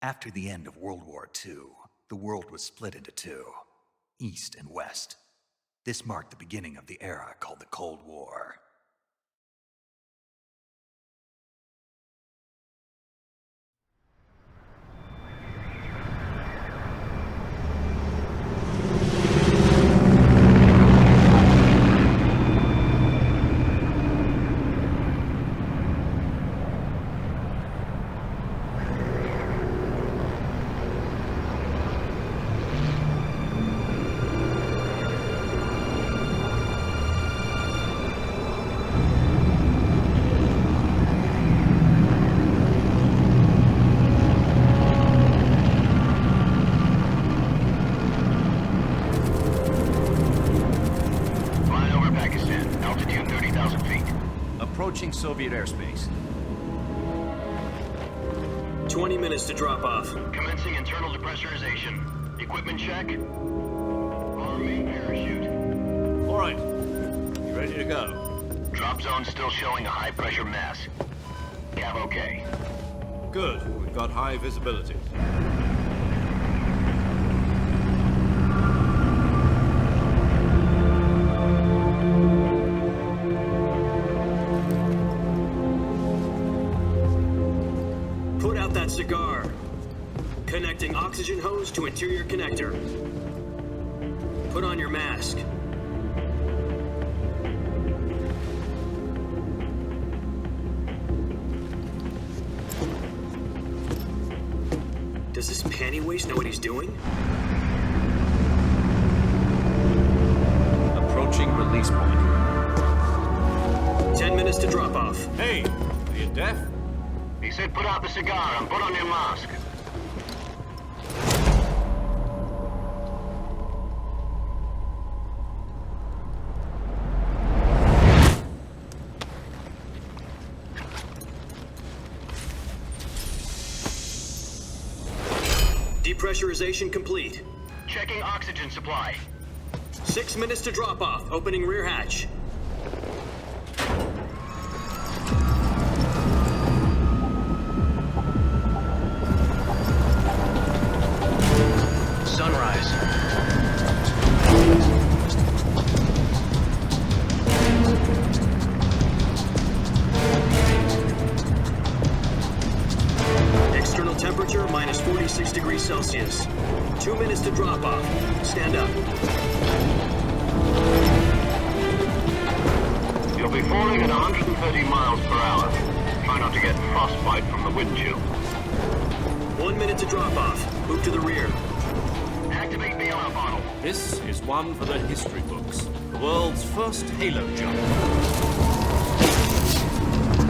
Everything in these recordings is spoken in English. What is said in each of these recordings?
After the end of World War II, the world was split into two, East and West. This marked the beginning of the era called the Cold War. Approaching Soviet airspace. 20 minutes to drop off. Commencing internal depressurization. Equipment check. Arm main parachute. All right. You ready to go? Drop zone still showing a high pressure mass. Cav okay. Good. We've got high visibility. Put out that cigar. Connecting oxygen hose to interior connector. Put on your mask. Does this panty waste know what he's doing? Approaching release point. 10 minutes to drop off. Hey, are you deaf? He said put out the cigar and put on your mask. Depressurization complete. Checking oxygen supply. 6 minutes to drop off. Opening rear hatch. Sunrise. External temperature minus 46 degrees Celsius. 2 minutes to drop off. Stand up. You'll be falling at 130 miles per hour. Try not to get frostbite from the wind chill. 1 minute to drop off. Move to the rear. Activate bailout bottle. This is one for the history books. The world's first halo jump.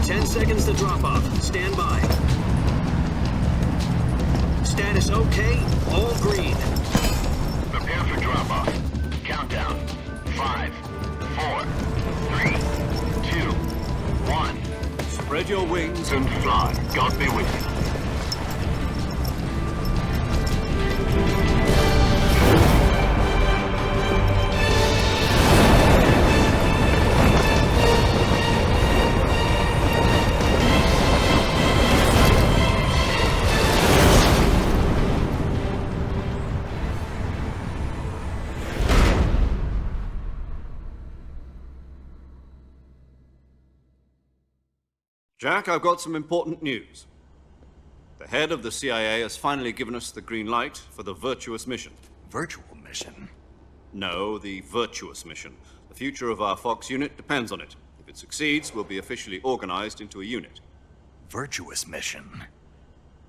10 seconds to drop off. Stand by. Status okay. All green. Prepare for drop off. Countdown. 5, 4, 3, 2, 1. Spread your wings And fly. God be with you. Jack, I've got some important news. The head of the CIA has finally given us the green light for the virtuous mission. Virtual mission? No, the virtuous mission. The future of our Fox unit depends on it. If it succeeds, we'll be officially organized into a unit. Virtuous mission?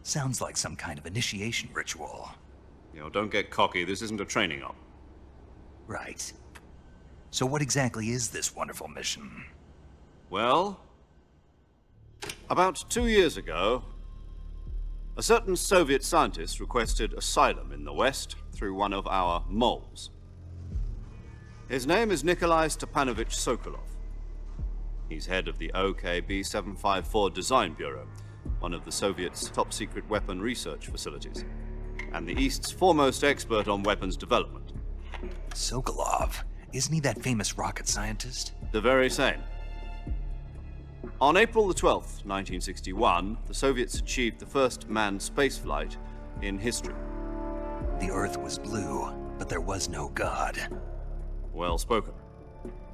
Sounds like some kind of initiation ritual. You know, don't get cocky. This isn't a training op. Right. So what exactly is this wonderful mission? Well, about 2 years ago, a certain Soviet scientist requested asylum in the West through one of our moles. His name is Nikolai Stepanovich Sokolov. He's head of the OKB-754 Design Bureau, one of the Soviets' top-secret weapon research facilities, and the East's foremost expert on weapons development. Sokolov? Isn't he that famous rocket scientist? The very same. On April the 12th, 1961, the Soviets achieved the first manned spaceflight in history. The Earth was blue, but there was no God. Well spoken.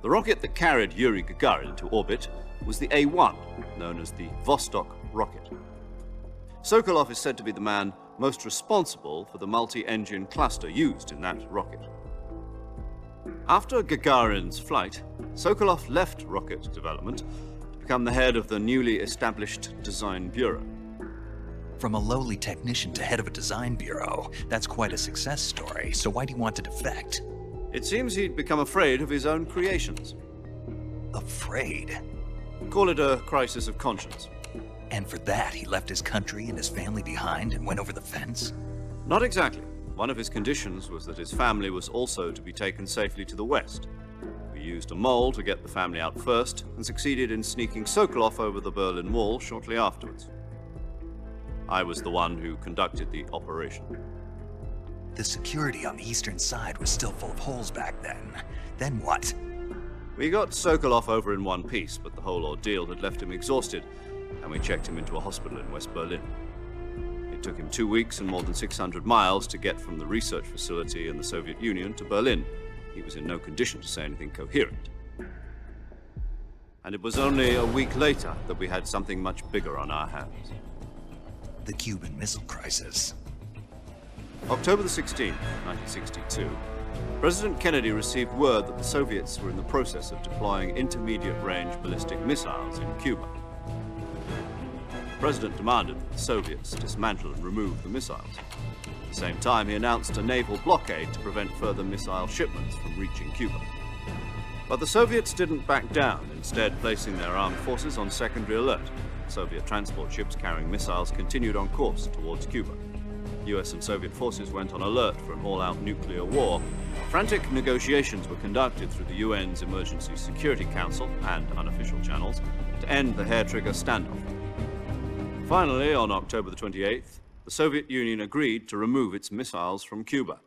The rocket that carried Yuri Gagarin into orbit was the A-1, known as the Vostok rocket. Sokolov is said to be the man most responsible for the multi-engine cluster used in that rocket. After Gagarin's flight, Sokolov left rocket development to become the head of the newly established design bureau. From a lowly technician to head of a design bureau, that's quite a success story, so why do you want to defect? It seems he'd become afraid of his own creations. Afraid? Call it a crisis of conscience. And for that, he left his country and his family behind and went over the fence? Not exactly. One of his conditions was that his family was also to be taken safely to the west. We used a mole to get the family out first and succeeded in sneaking Sokolov over the Berlin Wall shortly afterwards. I was the one who conducted the operation. The security on the eastern side was still full of holes back then. Then what? We got Sokolov over in one piece, but the whole ordeal had left him exhausted, and we checked him into a hospital in West Berlin. It took him 2 weeks and more than 600 miles to get from the research facility in the Soviet Union to Berlin. He was in no condition to say anything coherent. And it was only a week later that we had something much bigger on our hands. The Cuban Missile Crisis. October the 16th, 1962, President Kennedy received word that the Soviets were in the process of deploying intermediate-range ballistic missiles in Cuba. The President demanded that the Soviets dismantle and remove the missiles. At the same time, he announced a naval blockade to prevent further missile shipments from reaching Cuba. But the Soviets didn't back down, instead placing their armed forces on secondary alert. Soviet transport ships carrying missiles continued on course towards Cuba. US and Soviet forces went on alert for an all-out nuclear war. Frantic negotiations were conducted through the UN's Emergency Security Council and unofficial channels to end the hair-trigger standoff. Finally, on October the 28th, the Soviet Union agreed to remove its missiles from Cuba,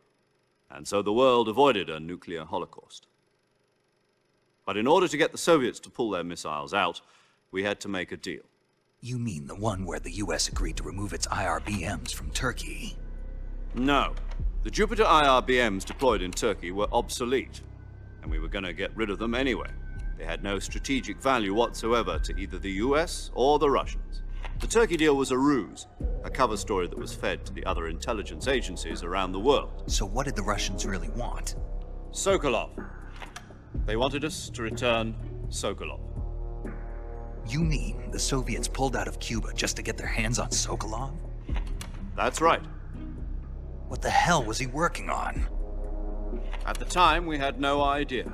and so the world avoided a nuclear holocaust. But in order to get the Soviets to pull their missiles out, we had to make a deal. You mean the one where the US agreed to remove its IRBMs from Turkey? No. The Jupiter IRBMs deployed in Turkey were obsolete, and we were going to get rid of them anyway. They had no strategic value whatsoever to either the US or the Russians. The Turkey deal was a ruse, a cover story that was fed to the other intelligence agencies around the world. So what did the Russians really want? Sokolov. They wanted us to return Sokolov. You mean the Soviets pulled out of Cuba just to get their hands on Sokolov? That's right. What the hell was he working on? At the time, we had no idea.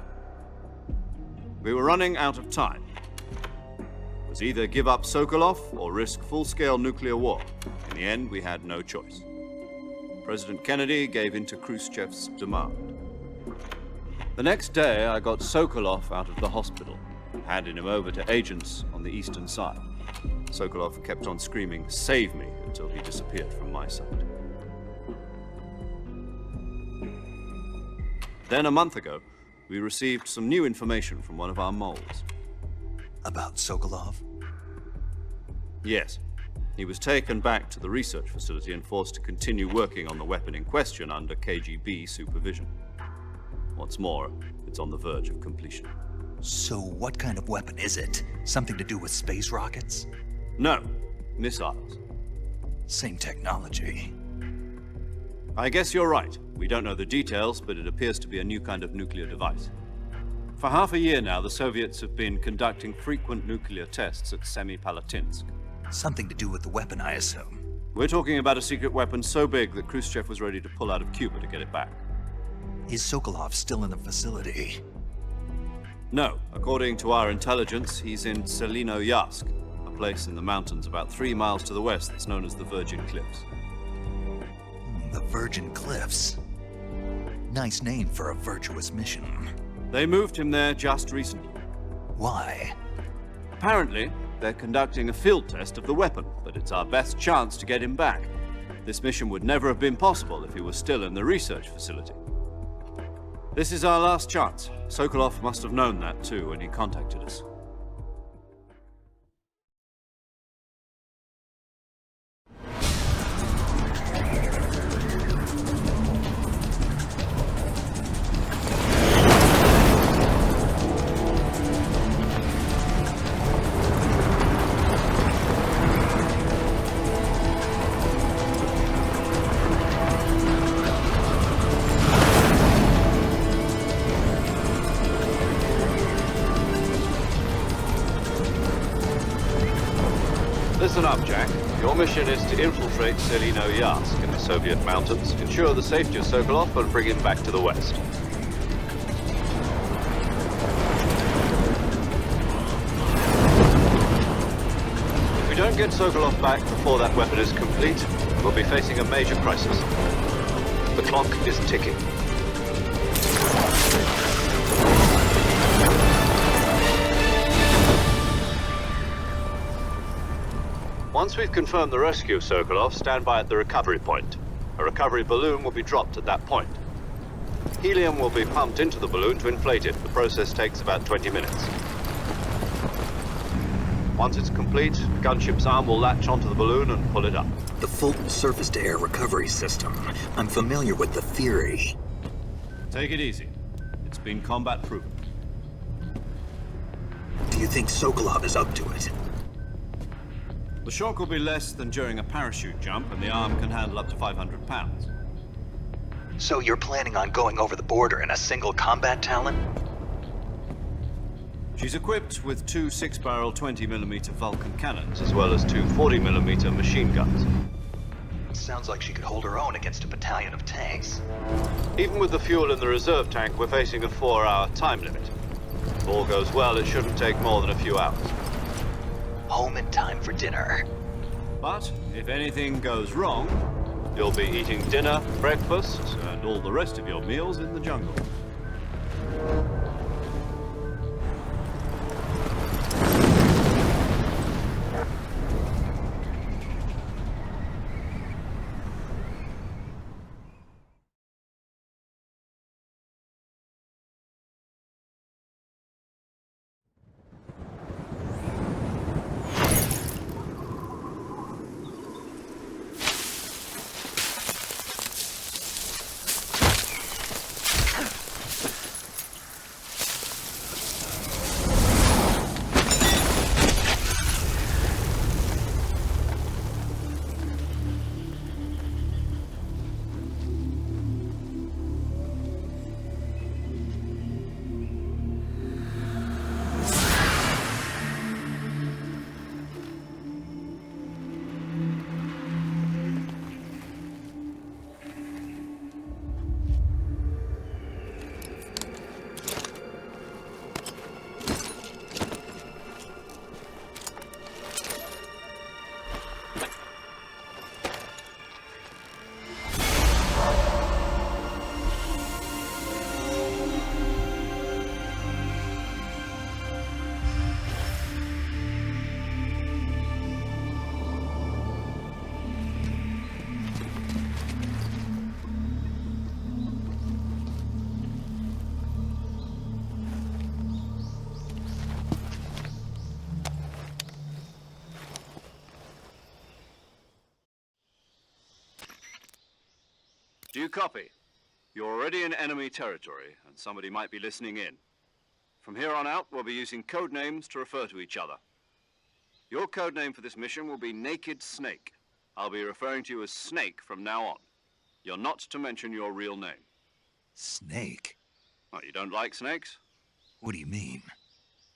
We were running out of time. It was either give up Sokolov or risk full-scale nuclear war. In the end, we had no choice. President Kennedy gave in to Khrushchev's demand. The next day, I got Sokolov out of the hospital, handed him over to agents on the eastern side. Sokolov kept on screaming, "Save me," until he disappeared from my sight. Then a month ago, we received some new information from one of our moles. About Sokolov? Yes. He was taken back to the research facility and forced to continue working on the weapon in question under KGB supervision. What's more, it's on the verge of completion. So what kind of weapon is it? Something to do with space rockets? No, missiles. Same technology. I guess you're right. We don't know the details, but it appears to be a new kind of nuclear device. For half a year now, the Soviets have been conducting frequent nuclear tests at Semipalatinsk. Something to do with the weapon, I assume. We're talking about a secret weapon so big that Khrushchev was ready to pull out of Cuba to get it back. Is Sokolov still in the facility? No. According to our intelligence, he's in Selinoyarsk, a place in the mountains about 3 miles to the west that's known as the Virgin Cliffs. The Virgin Cliffs. Nice name for a virtuous mission. They moved him there just recently. Why? Apparently, they're conducting a field test of the weapon, but it's our best chance to get him back. This mission would never have been possible if he was still in the research facility. This is our last chance. Sokolov must have known that too when he contacted us. Your mission is to infiltrate Selino-Yarsk in the Soviet mountains, ensure the safety of Sokolov, and bring him back to the West. If we don't get Sokolov back before that weapon is complete, we'll be facing a major crisis. The clock is ticking. Once we've confirmed the rescue of Sokolov, stand by at the recovery point. A recovery balloon will be dropped at that point. Helium will be pumped into the balloon to inflate it. The process takes about 20 minutes. Once it's complete, the gunship's arm will latch onto the balloon and pull it up. The Fulton surface-to-air recovery system. I'm familiar with the theory. Take it easy. It's been combat-proven. Do you think Sokolov is up to it? The shock will be less than during a parachute jump, and the arm can handle up to 500 pounds. So you're planning on going over the border in a single combat Talon? She's equipped with two 6-barrel 20mm Vulcan cannons, as well as two 40mm machine guns. Sounds like she could hold her own against a battalion of tanks. Even with the fuel in the reserve tank, we're facing a 4-hour time limit. If all goes well, it shouldn't take more than a few hours. Home in time for dinner. But if anything goes wrong, you'll be eating dinner, breakfast, and all the rest of your meals in the jungle. Do you copy? You're already in enemy territory, and somebody might be listening in. From here on out, we'll be using code names to refer to each other. Your code name for this mission will be Naked Snake. I'll be referring to you as Snake from now on. You're not to mention your real name. Snake? Oh, you don't like snakes? What do you mean?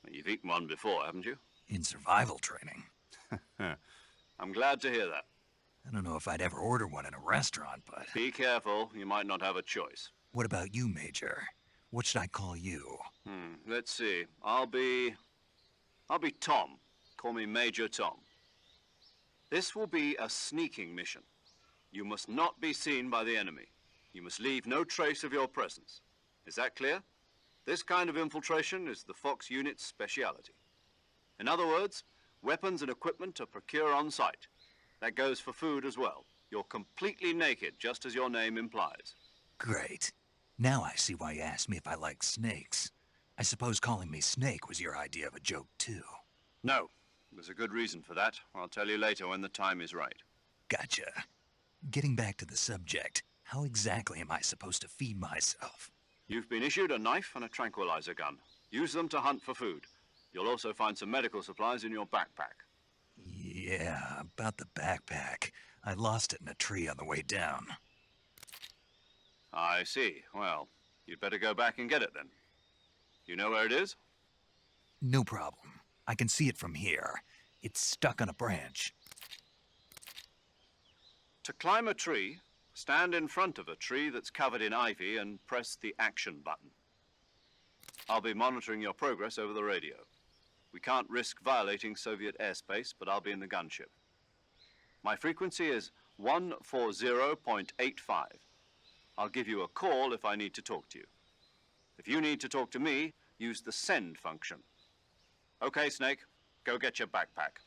Well, you've eaten one before, haven't you? In survival training. I'm glad to hear that. I don't know if I'd ever order one in a restaurant, but... Be careful, you might not have a choice. What about you, Major? What should I call you? Let's see. I'll be Tom. Call me Major Tom. This will be a sneaking mission. You must not be seen by the enemy. You must leave no trace of your presence. Is that clear? This kind of infiltration is the Fox unit's speciality. In other words, weapons and equipment are procured on site. That goes for food as well. You're completely naked, just as your name implies. Great. Now I see why you asked me if I like snakes. I suppose calling me Snake was your idea of a joke, too. No. There's a good reason for that. I'll tell you later when the time is right. Gotcha. Getting back to the subject, how exactly am I supposed to feed myself? You've been issued a knife and a tranquilizer gun. Use them to hunt for food. You'll also find some medical supplies in your backpack. Yeah, about the backpack. I lost it in a tree on the way down. I see. Well, you'd better go back and get it then. You know where it is? No problem. I can see it from here. It's stuck on a branch. To climb a tree, stand in front of a tree that's covered in ivy and press the action button. I'll be monitoring your progress over the radio. We can't risk violating Soviet airspace, but I'll be in the gunship. My frequency is 140.85. I'll give you a call if I need to talk to you. If you need to talk to me, use the send function. Okay, Snake, go get your backpack.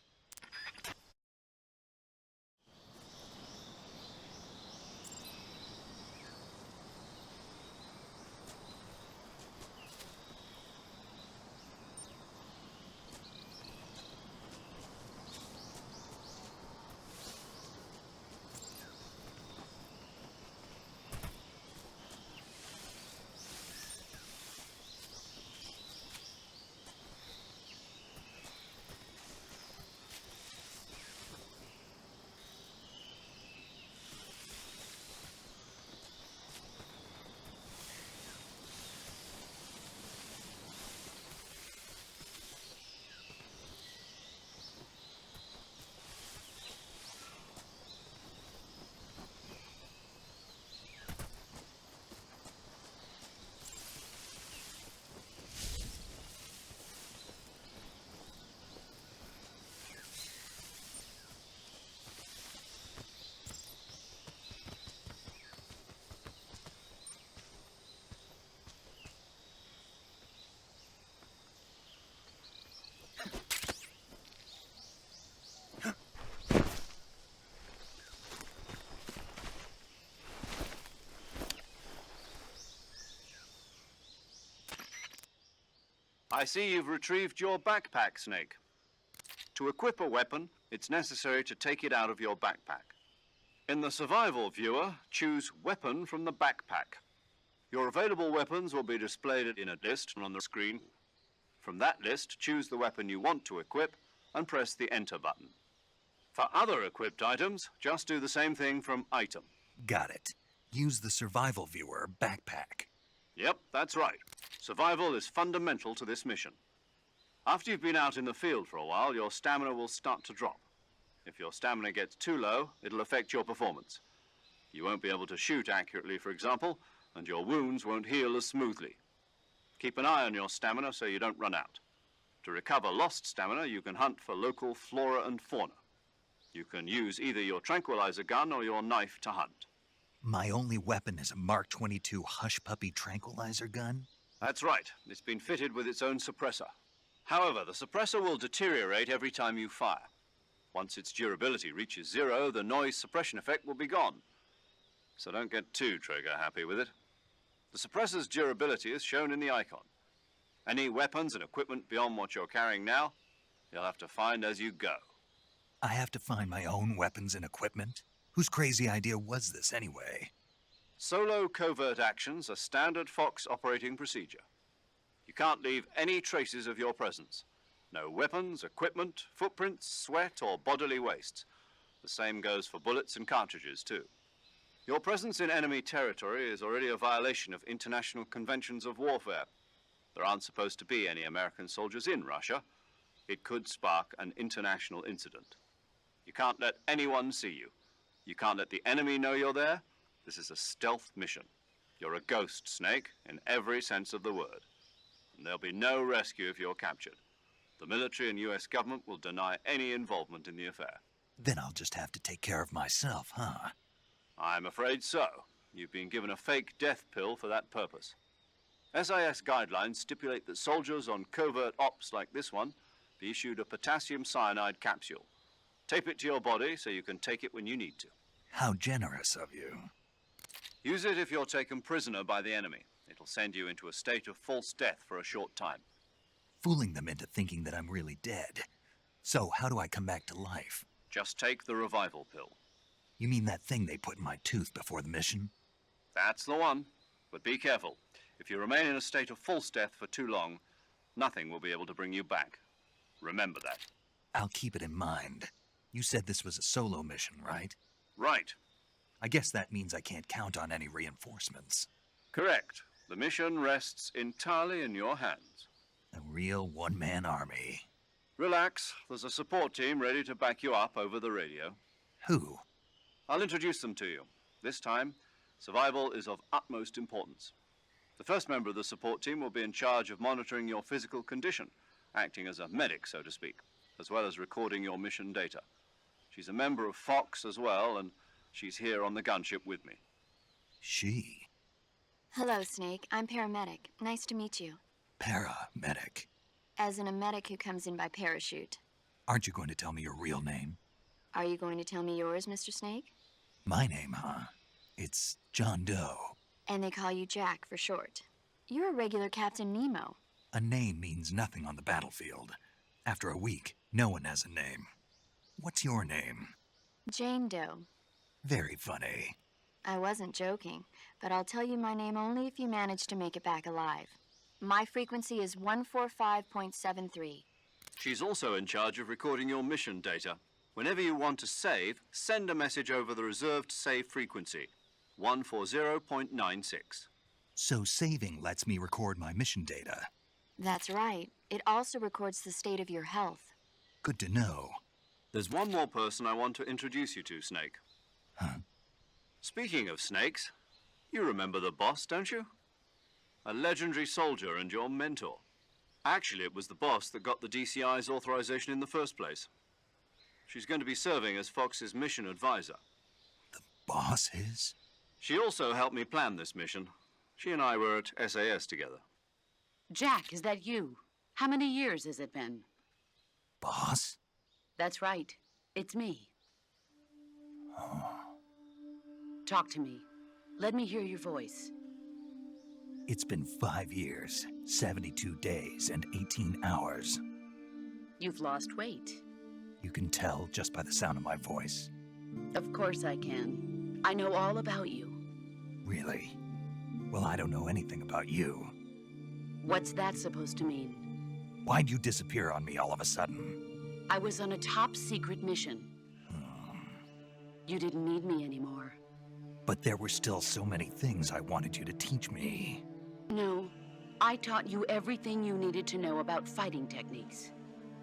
I see you've retrieved your backpack, Snake. To equip a weapon, it's necessary to take it out of your backpack. In the survival viewer, choose Weapon from the backpack. Your available weapons will be displayed in a list on the screen. From that list, choose the weapon you want to equip and press the Enter button. For other equipped items, just do the same thing from Item. Got it. Use the survival viewer backpack. Yep, that's right. Survival is fundamental to this mission. After you've been out in the field for a while, your stamina will start to drop. If your stamina gets too low, it'll affect your performance. You won't be able to shoot accurately, for example, and your wounds won't heal as smoothly. Keep an eye on your stamina so you don't run out. To recover lost stamina, you can hunt for local flora and fauna. You can use either your tranquilizer gun or your knife to hunt. My only weapon is a Mark 22 Hush Puppy tranquilizer gun? That's right. It's been fitted with its own suppressor. However, the suppressor will deteriorate every time you fire. Once its durability reaches 0, the noise suppression effect will be gone. So don't get too trigger happy with it. The suppressor's durability is shown in the icon. Any weapons and equipment beyond what you're carrying now, you'll have to find as you go. I have to find my own weapons and equipment? Whose crazy idea was this anyway? Solo covert actions are standard Fox operating procedure. You can't leave any traces of your presence. No weapons, equipment, footprints, sweat, or bodily wastes. The same goes for bullets and cartridges, too. Your presence in enemy territory is already a violation of international conventions of warfare. There aren't supposed to be any American soldiers in Russia. It could spark an international incident. You can't let anyone see you. You can't let the enemy know you're there. This is a stealth mission. You're a ghost, Snake, in every sense of the word. And there'll be no rescue if you're captured. The military and US government will deny any involvement in the affair. Then I'll just have to take care of myself, huh? I'm afraid so. You've been given a fake death pill for that purpose. SIS guidelines stipulate that soldiers on covert ops like this one be issued a potassium cyanide capsule. Tape it to your body so you can take it when you need to. How generous of you. Use it if you're taken prisoner by the enemy. It'll send you into a state of false death for a short time. Fooling them into thinking that I'm really dead. So how do I come back to life? Just take the revival pill. You mean that thing they put in my tooth before the mission? That's the one. But be careful. If you remain in a state of false death for too long, nothing will be able to bring you back. Remember that. I'll keep it in mind. You said this was a solo mission, right? Right. I guess that means I can't count on any reinforcements. Correct. The mission rests entirely in your hands. A real one-man army. Relax. There's a support team ready to back you up over the radio. Who? I'll introduce them to you. This time, survival is of utmost importance. The first member of the support team will be in charge of monitoring your physical condition, acting as a medic, so to speak, as well as recording your mission data. She's a member of Fox as well, and she's here on the gunship with me. She? Hello, Snake. I'm paramedic. Nice to meet you. Paramedic. As in a medic who comes in by parachute. Aren't you going to tell me your real name? Are you going to tell me yours, Mr. Snake? My name, huh? It's John Doe. And they call you Jack for short. You're a regular Captain Nemo. A name means nothing on the battlefield. After a week, no one has a name. What's your name? Jane Doe. Very funny. I wasn't joking, but I'll tell you my name only if you manage to make it back alive. My frequency is 145.73. She's also in charge of recording your mission data. Whenever you want to save, send a message over the reserved save frequency, 140.96. So saving lets me record my mission data. That's right. It also records the state of your health. Good to know. There's one more person I want to introduce you to, Snake. Huh? Speaking of snakes, you remember the boss, don't you? A legendary soldier and your mentor. Actually, it was the boss that got the DCI's authorization in the first place. She's going to be serving as Fox's mission advisor. The boss is? She also helped me plan this mission. She and I were at SAS together. Jack, is that you? How many years has it been? Boss? That's right. It's me. Talk to me. Let me hear your voice. It's been 5 years, 72 days, and 18 hours. You've lost weight. You can tell just by the sound of my voice. Of course I can. I know all about you. Really? Well, I don't know anything about you. What's that supposed to mean? Why'd you disappear on me all of a sudden? I was on a top-secret mission. You didn't need me anymore. But there were still so many things I wanted you to teach me. No, I taught you everything you needed to know about fighting techniques.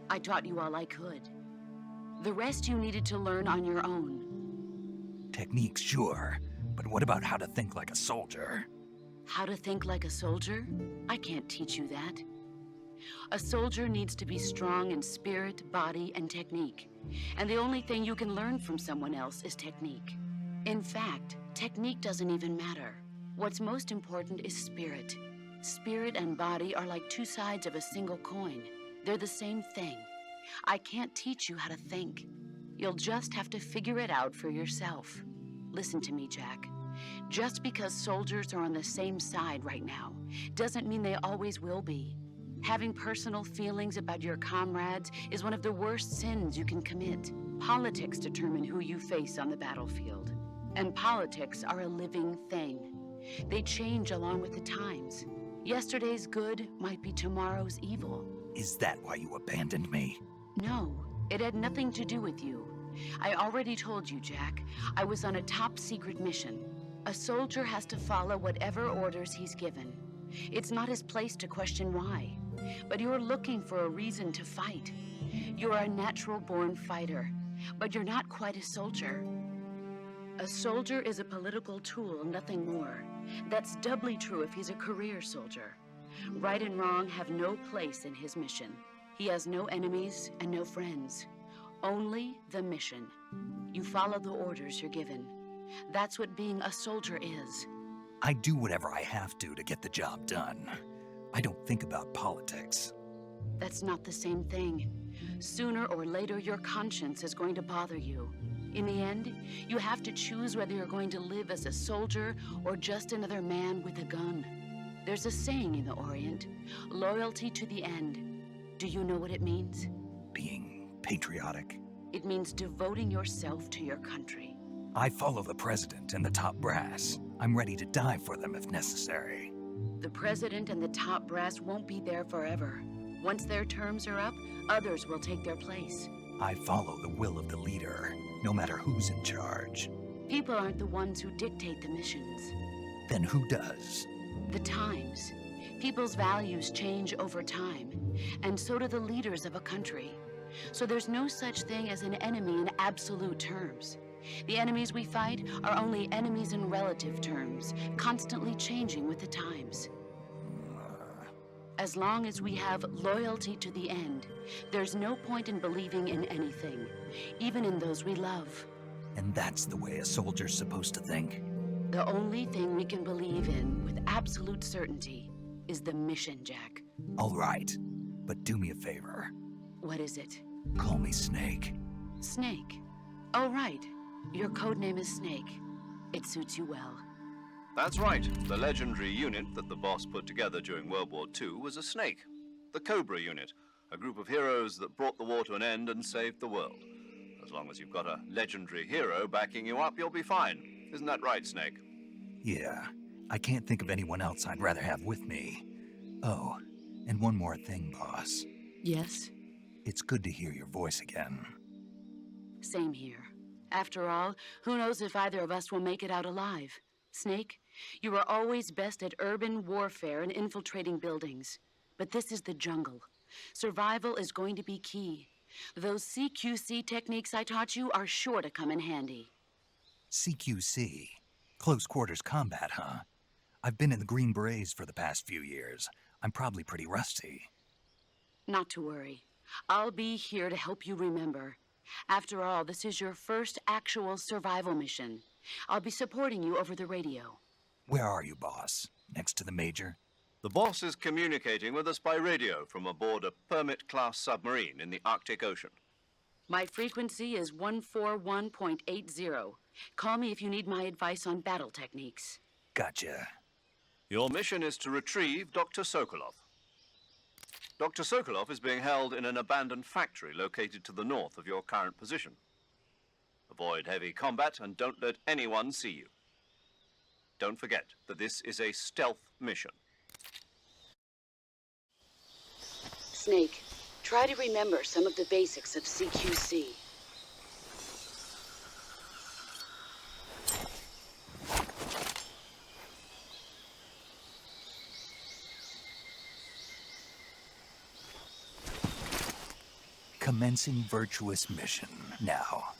I taught you all I could. The rest you needed to learn on your own. Techniques, sure. But what about how to think like a soldier? How to think like a soldier? I can't teach you that. A soldier needs to be strong in spirit, body, and technique. And the only thing you can learn from someone else is technique. In fact, technique doesn't even matter. What's most important is spirit. Spirit and body are like two sides of a single coin. They're the same thing. I can't teach you how to think. You'll just have to figure it out for yourself. Listen to me, Jack. Just because soldiers are on the same side right now doesn't mean they always will be. Having personal feelings about your comrades is one of the worst sins you can commit. Politics determine who you face on the battlefield. And politics are a living thing. They change along with the times. Yesterday's good might be tomorrow's evil. Is that why you abandoned me? No, it had nothing to do with you. I already told you, Jack. I was on a top-secret mission. A soldier has to follow whatever orders he's given. It's not his place to question why. But you're looking for a reason to fight. You're a natural-born fighter, but you're not quite a soldier. A soldier is a political tool, nothing more. That's doubly true if he's a career soldier. Right and wrong have no place in his mission. He has no enemies and no friends. Only the mission. You follow the orders you're given. That's what being a soldier is. I do whatever I have to get the job done. I don't think about politics. That's not the same thing. Sooner or later, your conscience is going to bother you. In the end, you have to choose whether you're going to live as a soldier or just another man with a gun. There's a saying in the Orient, loyalty to the end. Do you know what it means? Being patriotic. It means devoting yourself to your country. I follow the president and the top brass. I'm ready to die for them if necessary. The president and the top brass won't be there forever. Once their terms are up, others will take their place. I follow the will of the leader, no matter who's in charge. People aren't the ones who dictate the missions. Then who does? The times. People's values change over time, and so do the leaders of a country. So there's no such thing as an enemy in absolute terms. The enemies we fight are only enemies in relative terms, constantly changing with the times. As long as we have loyalty to the end, there's no point in believing in anything, even in those we love. And that's the way a soldier's supposed to think. The only thing we can believe in with absolute certainty is the mission, Jack. All right, but do me a favor. What is it? Call me Snake. Snake. Oh, right. Your codename is Snake. It suits you well. That's right. The legendary unit that the boss put together during World War II was a snake. The Cobra unit, a group of heroes that brought the war to an end and saved the world. As long as you've got a legendary hero backing you up, you'll be fine. Isn't that right, Snake? Yeah, I can't think of anyone else I'd rather have with me. Oh, and one more thing, boss. Yes? It's good to hear your voice again. Same here. After all, who knows if either of us will make it out alive? Snake, you are always best at urban warfare and infiltrating buildings. But this is the jungle. Survival is going to be key. Those CQC techniques I taught you are sure to come in handy. CQC? Close quarters combat, huh? I've been in the Green Berets for the past few years. I'm probably pretty rusty. Not to worry. I'll be here to help you remember. After all, this is your first actual survival mission. I'll be supporting you over the radio. Where are you, boss? Next to the Major? The boss is communicating with us by radio from aboard a Permit-class submarine in the Arctic Ocean. My frequency is 141.80. Call me if you need my advice on battle techniques. Gotcha. Your mission is to retrieve Dr. Sokolov. Dr. Sokolov is being held in an abandoned factory located to the north of your current position. Avoid heavy combat and don't let anyone see you. Don't forget that this is a stealth mission. Snake, try to remember some of the basics of CQC. Commencing virtuous mission. Now,